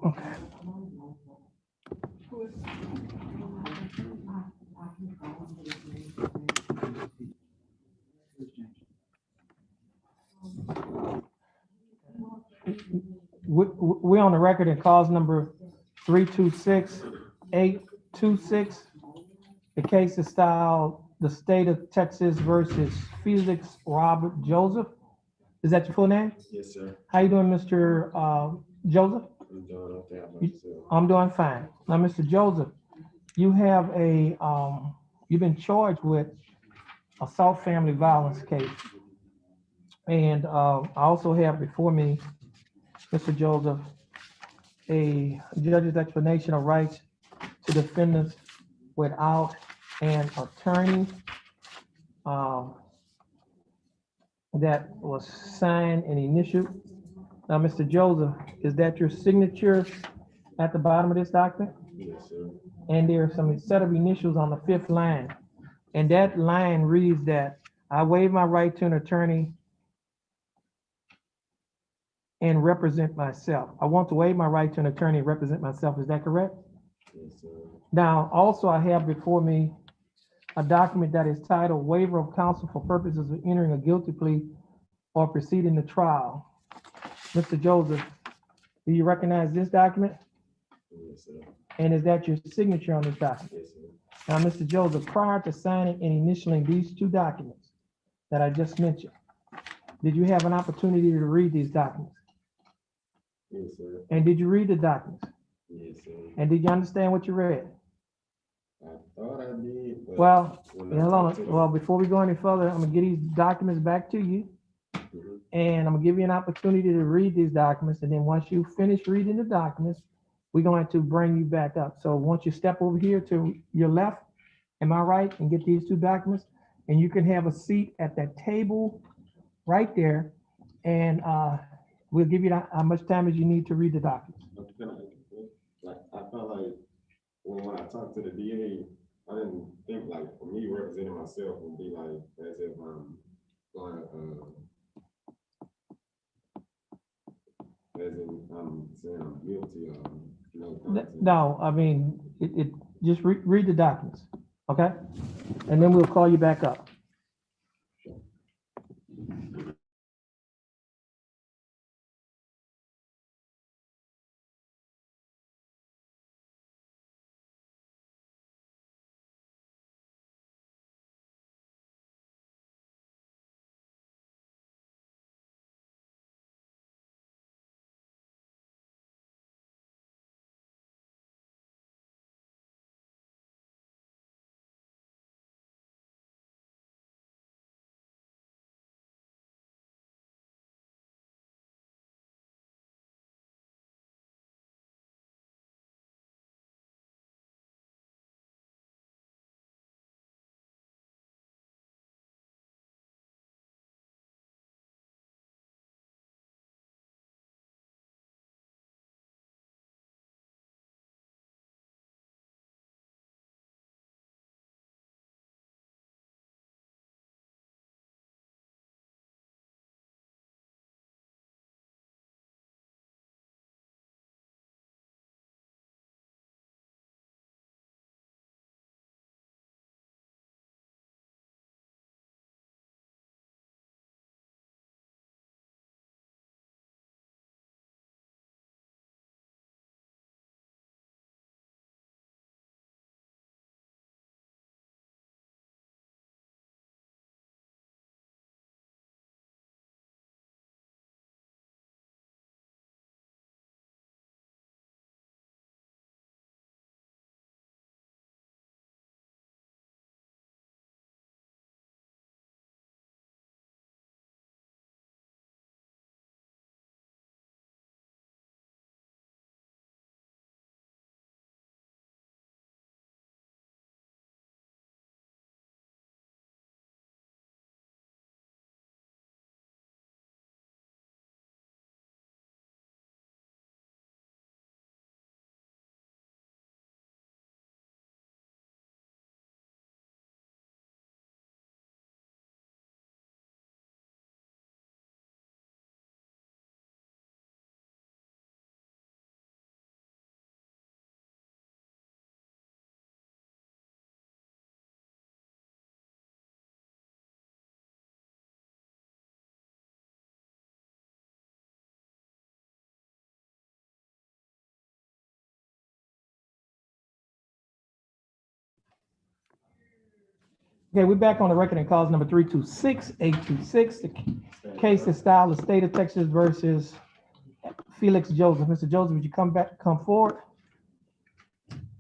Okay. We're on the record in cause number 326826. The case is styled the state of Texas versus Felix Robert Joseph. Is that your full name? Yes, sir. How you doing, Mr. Joseph? I'm doing okay. How about yourself? I'm doing fine. Now, Mr. Joseph, you have you've been charged with assault family violence case. And I also have before me, Mr. Joseph, a judge's explanation of rights to defendants without an attorney that was signed and initialed. Now, Mr. Joseph, is that your signature at the bottom of this document? Yes, sir. And there are some set of initials on the 5th line. And that line reads that I waive my right to an attorney and represent myself. I want to waive my right to an attorney and represent myself. Is that correct? Yes, sir. Now, also I have before me a document that is titled Waiver of Counsel for Purposes of Entering a Guilty Plea or Proceeding to Trial. Mr. Joseph, do you recognize this document? Yes, sir. And is that your signature on this document? Yes, sir. Now, Mr. Joseph, prior to signing and initialing these two documents that I just mentioned, did you have an opportunity to read these documents? Yes, sir. And did you read the documents? Yes, sir. And did you understand what you read? I thought I did, but Well, when I hold talked to on. them- Well, before we go any further, I'm gonna give these documents back to you. Mhm. And I'm gonna give you an opportunity to read these documents. And then once you finish reading the documents, we're going to bring you back up. So once you step over here to your left, am I right? And get these two documents, and you can have a seat at that table right there. And we'll give you how much time as you need to read the documents. Like, I felt like when I talked to the DA, I didn't think like for me representing myself would be like as if I'm going as in I'm saying I'm guilty of no content. No, I mean, just read the documents, okay? And then we'll call you back up. Okay, we're back on the record in cause number 326-826. The case is styled the state of Texas versus Felix Joseph. Mr. Joseph, would you come forward?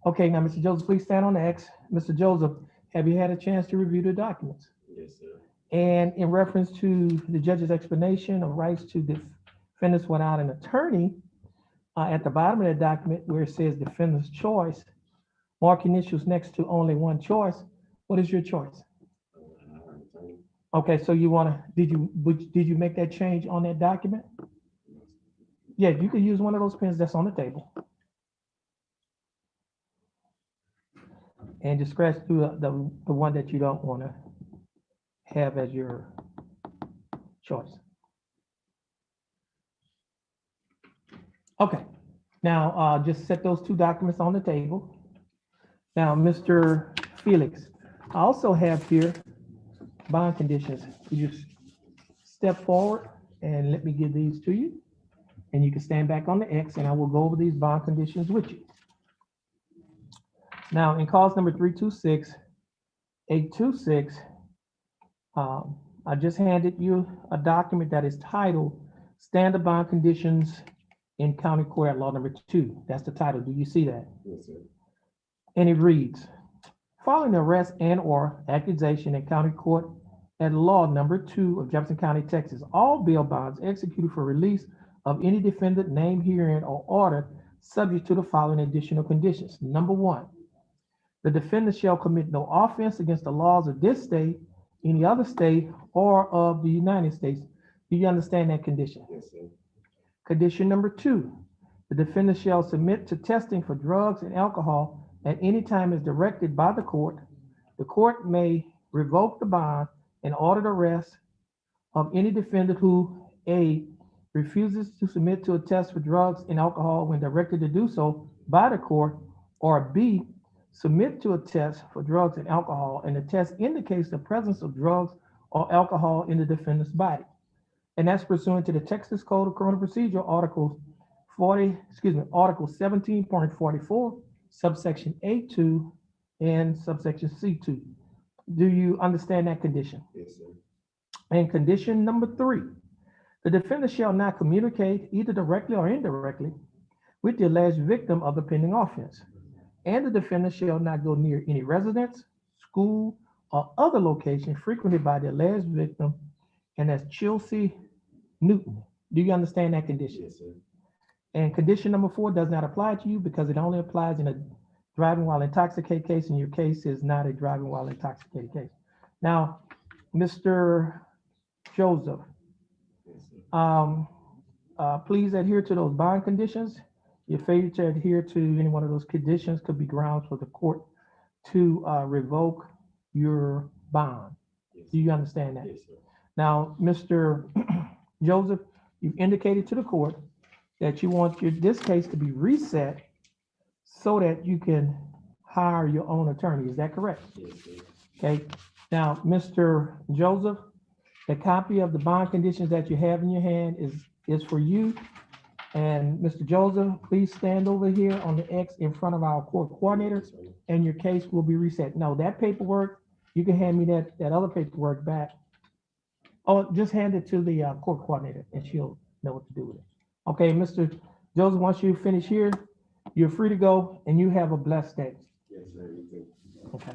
Okay, now, Mr. Joseph, please stand on the X. Mr. Joseph, have you had a chance to review the documents? Yes, sir. And in reference to the judge's explanation of rights to defendants without an attorney, at the bottom of that document where it says defendant's choice, mark initials next to only one choice. What is your choice? Okay, so did you make that change on that document? Yeah, you could use one of those pens that's on the table. And just scratch through the one that you don't want to have as your choice. Okay, now just set those two documents on the table. Now, Mr. Felix, I also have here bond conditions. You just step forward and let me give these to you. And you can stand back on the X and I will go over these bond conditions with you. Now, in cause number 326-826, I just handed you a document that is titled Standard Bond Conditions in County Court at Law Number 2. That's the title. Do you see that? Yes, sir. And it reads, following the arrest and/or accusation in County Court at Law Number 2 of Jefferson County, Texas, all bail bonds executed for release of any defendant named herein or ordered subject to the following additional conditions. Number 1, the defendant shall commit no offense against the laws of this state, any other state, or of the United States. Do you understand that condition? Yes, sir. Condition number 2, the defendant shall submit to testing for drugs and alcohol at any time as directed by the court. The court may revoke the bond and order the arrest of any defendant who, A, refuses to submit to a test for drugs and alcohol when directed to do so by the court, or B, submit to a test for drugs and alcohol and the test indicates the presence of drugs or alcohol in the defendant's body. And that's pursuant to the Texas Code of Criminal Procedure, Article 17.44, subsection A2 and subsection C2. Do you understand that condition? Yes, sir. And condition number 3, the defendant shall not communicate either directly or indirectly with the alleged victim of the pending offense. And the defendant shall not go near any residence, school, or other location frequented by the alleged victim, and that's Chelsea Newton. Do you understand that condition? Yes, sir. And condition number 4 does not apply to you because it only applies in a driving while intoxicated case, and your case is not a driving while intoxicated case. Now, Mr. Joseph, Yes, sir. please adhere to those bond conditions. Your failure to adhere to any one of those conditions could be grounds for the court to revoke your bond. Yes, Do you understand that? yes, sir. Now, Mr. Joseph, you've indicated to the court that you want this case to be reset so that you can hire your own attorney. Is that correct? Yes, sir. Okay. Now, Mr. Joseph, the copy of the bond conditions that you have in your hand is for you. And Mr. Joseph, please stand over here on the X in front of our court coordinator, and your case will be reset. No, that paperwork, you can hand me that other paperwork back. Oh, just hand it to the court coordinator, and she'll know what to do with it. Okay, Mr. Joseph, once you finish here, you're free to go, and you have a blessed day. Yes, sir. You too. Okay.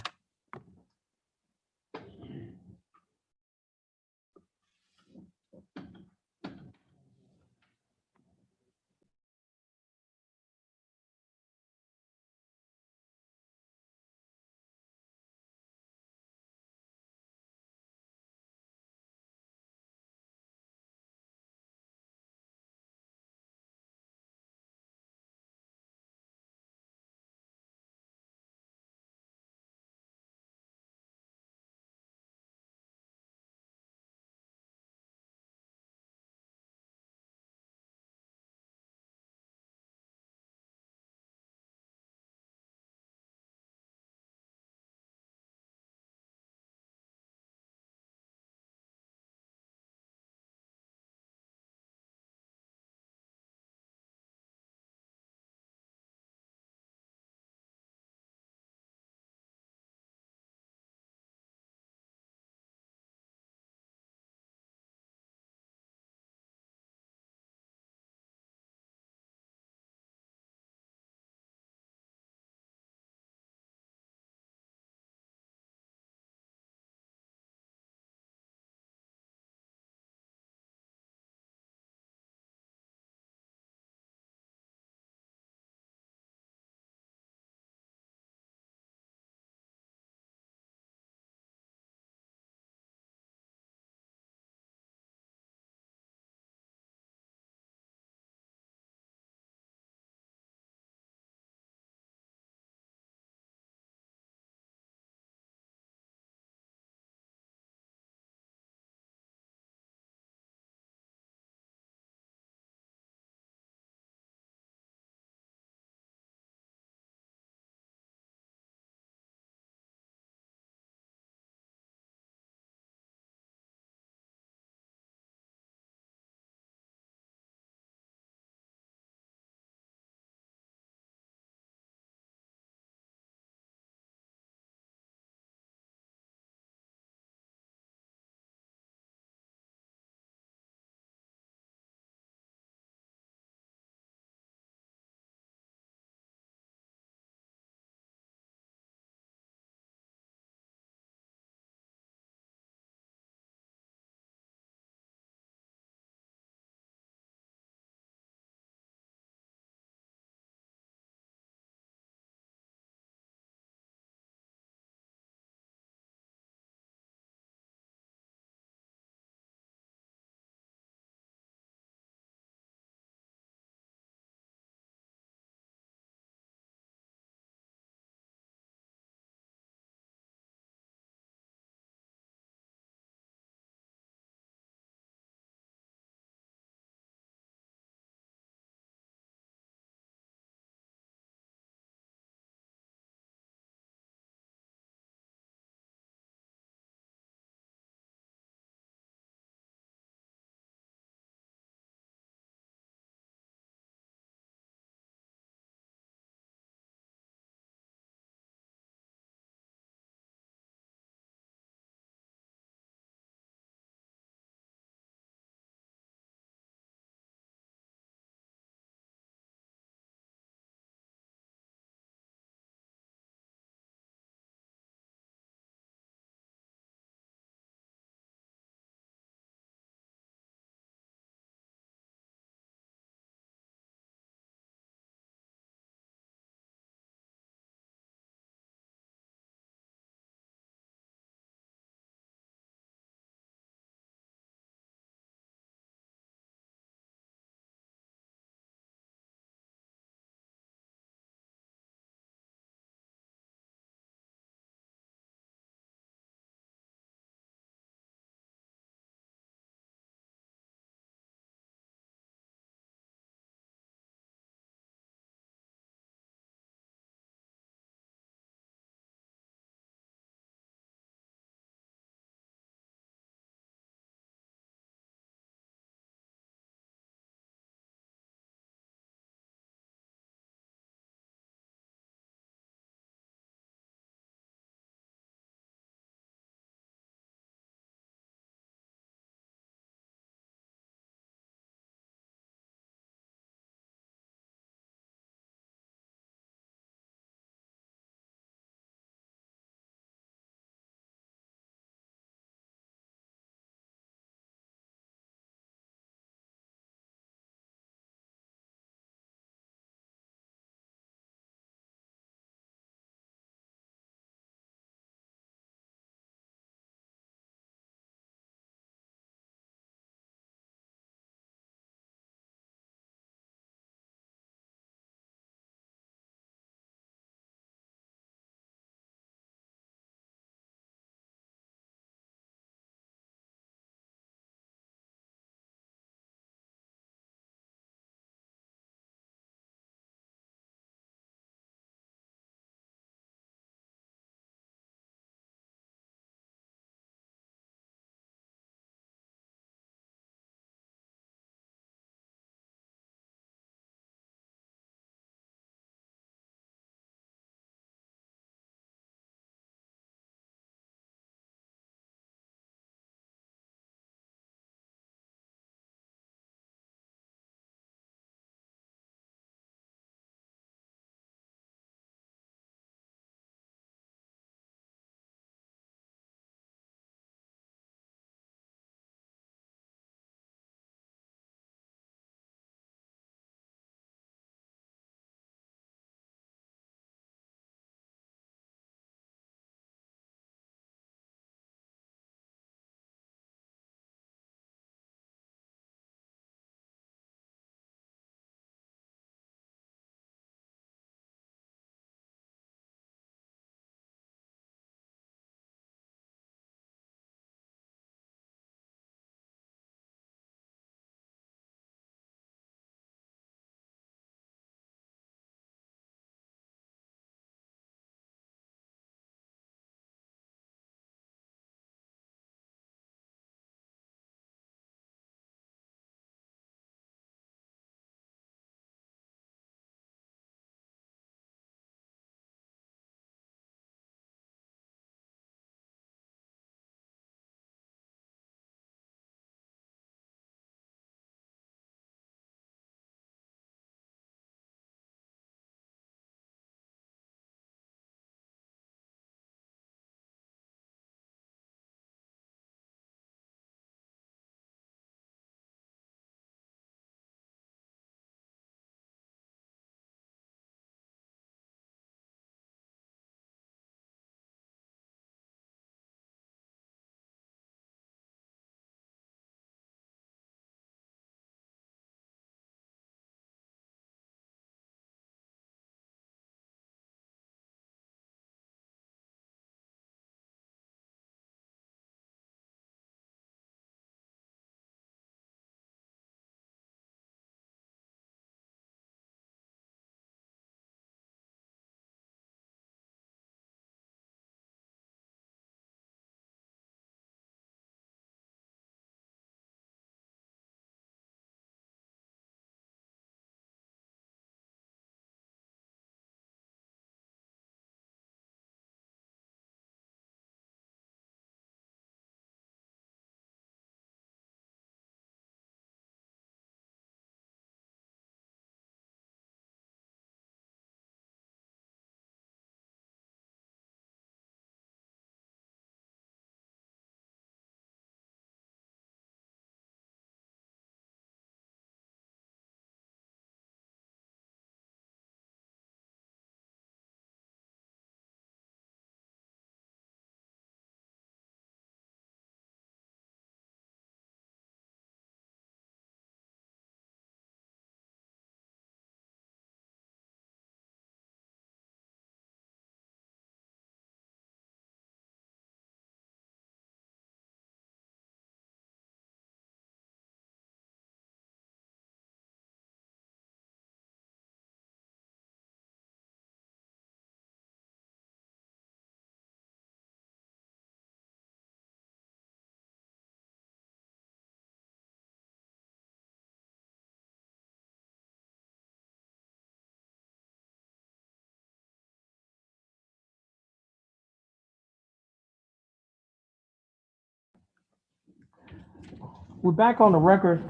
We're back on the record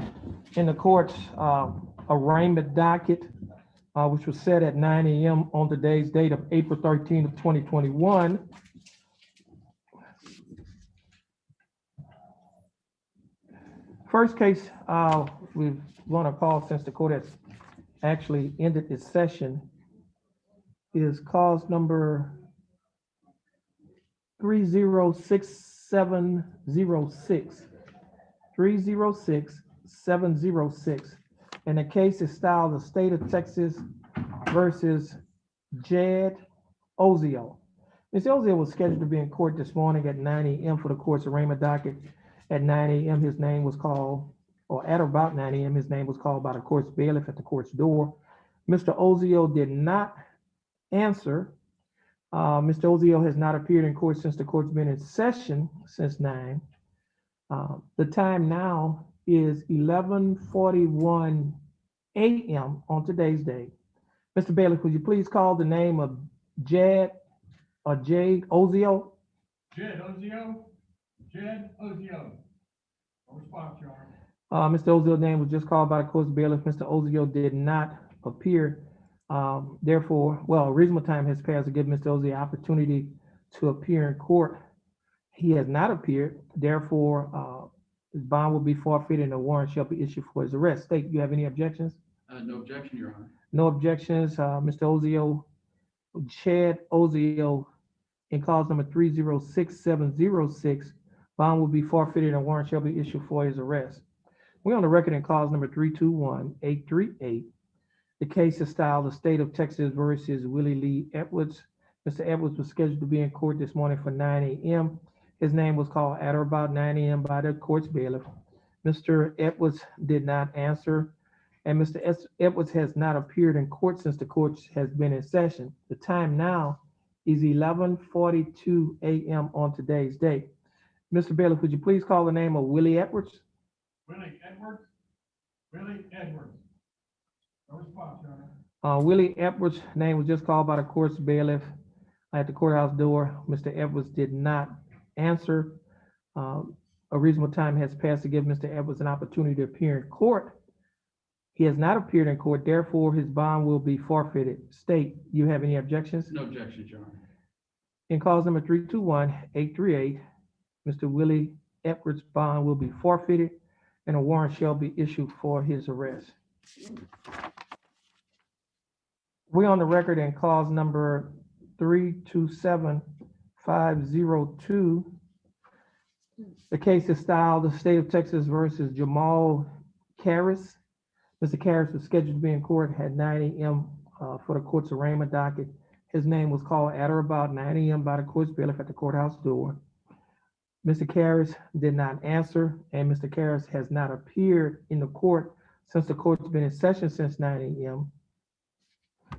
in the court's arraignment docket, which was set at 9 a.m. on today's date of April 13th of 2021. First case we want to call, since the court has actually ended its session, is cause number 306706. 306706. And the case is styled the State of Texas versus Jed Ozio. Ms. Ozio was scheduled to be in court this morning at 9 a.m. for the court's arraignment docket. At 9 a.m., his name was called, or at about 9 a.m., his name was called by the court's bailiff at the court's door. Mr. Ozio did not answer. Mr. Ozio has not appeared in court since the court's been in session since 9. The time now is 11:41 a.m. on today's date. Mr. Bailiff, would you please call the name of Jed Ozio? Jed Ozio. Jed Ozio. No response, Your Honor. Mr. Ozio's name was just called by the court's bailiff. Mr. Ozio did not appear. Therefore, a reasonable time has passed to give Mr. Ozio the opportunity to appear in court. He has not appeared. Therefore, his bond will be forfeited and a warrant shall be issued for his arrest. State, you have any objections? No objection, Your Honor. No objections. Mr. Ozio, Jed Ozio, in cause number 306706, bond will be forfeited and a warrant shall be issued for his arrest. We're on the record in cause number 321838. The case is styled the State of Texas versus Willie Lee Edwards. Mr. Edwards was scheduled to be in court this morning for 9 a.m. His name was called at or about 9 a.m. by the court's bailiff. Mr. Edwards did not answer, and Mr. Edwards has not appeared in court since the court has been in session. The time now is 11:42 a.m. on today's date. Mr. Bailiff, would you please call the name of Willie Edwards? Willie Edwards. Willie Edwards. No response, Your Honor. Willie Edwards' name was just called by the court's bailiff at the courthouse door. Mr. Edwards did not answer. A reasonable time has passed to give Mr. Edwards an opportunity to appear in court. He has not appeared in court, therefore his bond will be forfeited. State, you have any objections? No objections, Your Honor. In cause number 321838, Mr. Willie Edwards' bond will be forfeited and a warrant shall be issued for his arrest. We're on the record in cause number 327502. The case is styled the State of Texas versus Jamal Karras. Mr. Karras was scheduled to be in court at 9 a.m. For the court's arraignment docket. His name was called at or about 9 a.m. by the court's bailiff at the courthouse door. Mr. Karras did not answer, and Mr. Karras has not appeared in the court since the court's been in session since 9 a.m.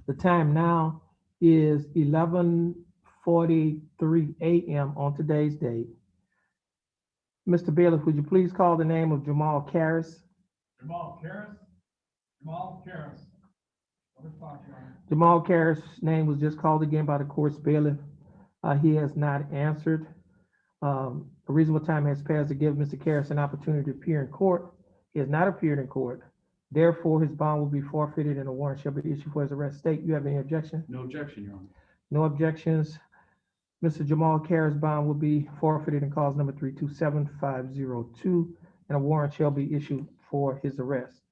The time now is 11:43 a.m. on today's date. Mr. Bailiff, would you please call the name of Jamal Karras? Jamal Karras. Jamal Karras. No response, Your Honor. Jamal Karras' name was just called again by the court's bailiff. He has not answered. A reasonable time has passed to give Mr. Karras an opportunity to appear in court. He has not appeared in court. Therefore, his bond will be forfeited and a warrant shall be issued for his arrest. State, you have any objection? No objection, Your Honor. No objections. Mr. Jamal Karras' bond will be forfeited in cause number 327502 and a warrant shall be issued for his arrest.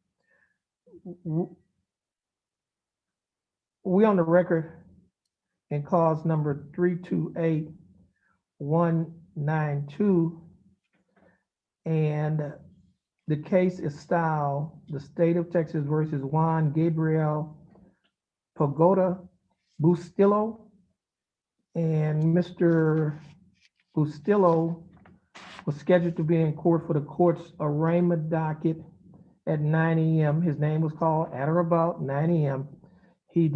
We on the record in cause number 328192, and the case is styled the State of Texas versus Juan Gabriel Pagoda Bustillo. And Mr. Bustillo was scheduled to be in court for the court's arraignment docket at 9 a.m. His name was called at or about 9 a.m. His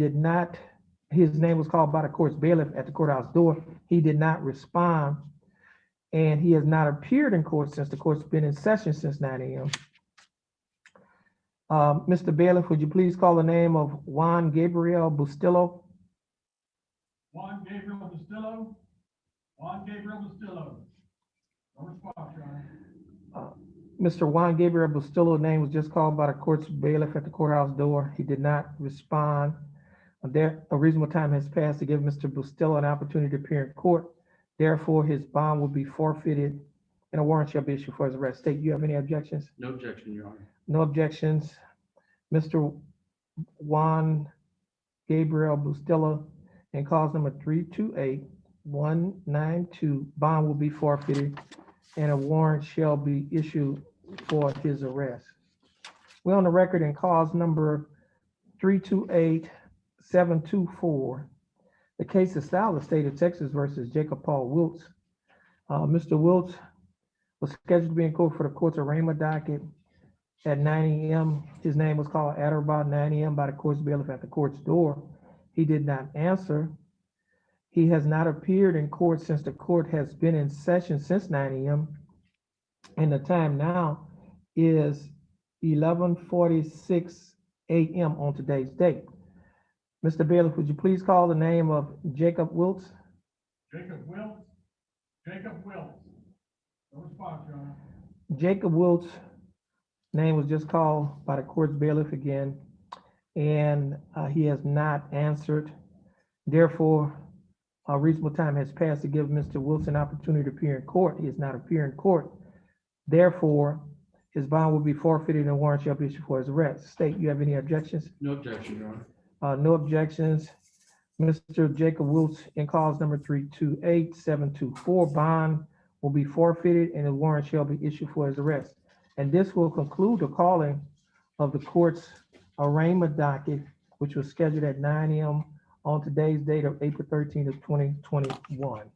name was called by the court's bailiff at the courthouse door. He did not respond, and he has not appeared in court since the court's been in session since 9 a.m. Mr. Bailiff, would you please call the name of Juan Gabriel Bustillo? Juan Gabriel Bustillo. Juan Gabriel Bustillo. No response, Your Honor. Mr. Juan Gabriel Bustillo's name was just called by the court's bailiff at the courthouse door. He did not respond. A reasonable time has passed to give Mr. Bustillo an opportunity to appear in court. Therefore, his bond will be forfeited and a warrant shall be issued for his arrest. State, you have any objections? No objection, Your Honor. No objections. Mr. Juan Gabriel Bustillo and cause number 328192, bond will be forfeited and a warrant shall be issued for his arrest. We're on the record in cause number 328724. The case is styled the state of Texas versus Jacob Paul Wiltz. Mr. Wiltz was scheduled to be in court for the court's arraignment docket at 9 a.m. His name was called at or about 9 a.m. by the court's bailiff at the court's door. He did not answer. He has not appeared in court since the court has been in session since 9 a.m. And the time now is 11:46 a.m. on today's date. Mr. Bailiff, would you please call the name of Jacob Wiltz? Jacob Wiltz. Jacob Wiltz. No response, Your Honor. Jacob Wiltz' name was just called by the court's bailiff again, and he has not answered. Therefore, a reasonable time has passed to give Mr. Wiltz an opportunity to appear in court. He has not appeared in court. Therefore, his bond will be forfeited and warrant shall be issued for his arrest. State, you have any objections? No objection, Your Honor. No objections. Mr. Jacob Wiltz in cause number 328724, bond will be forfeited and a warrant shall be issued for his arrest. And this will conclude the calling of the court's arraignment docket, which was scheduled at 9 a.m. on today's date of April 13th of 2021.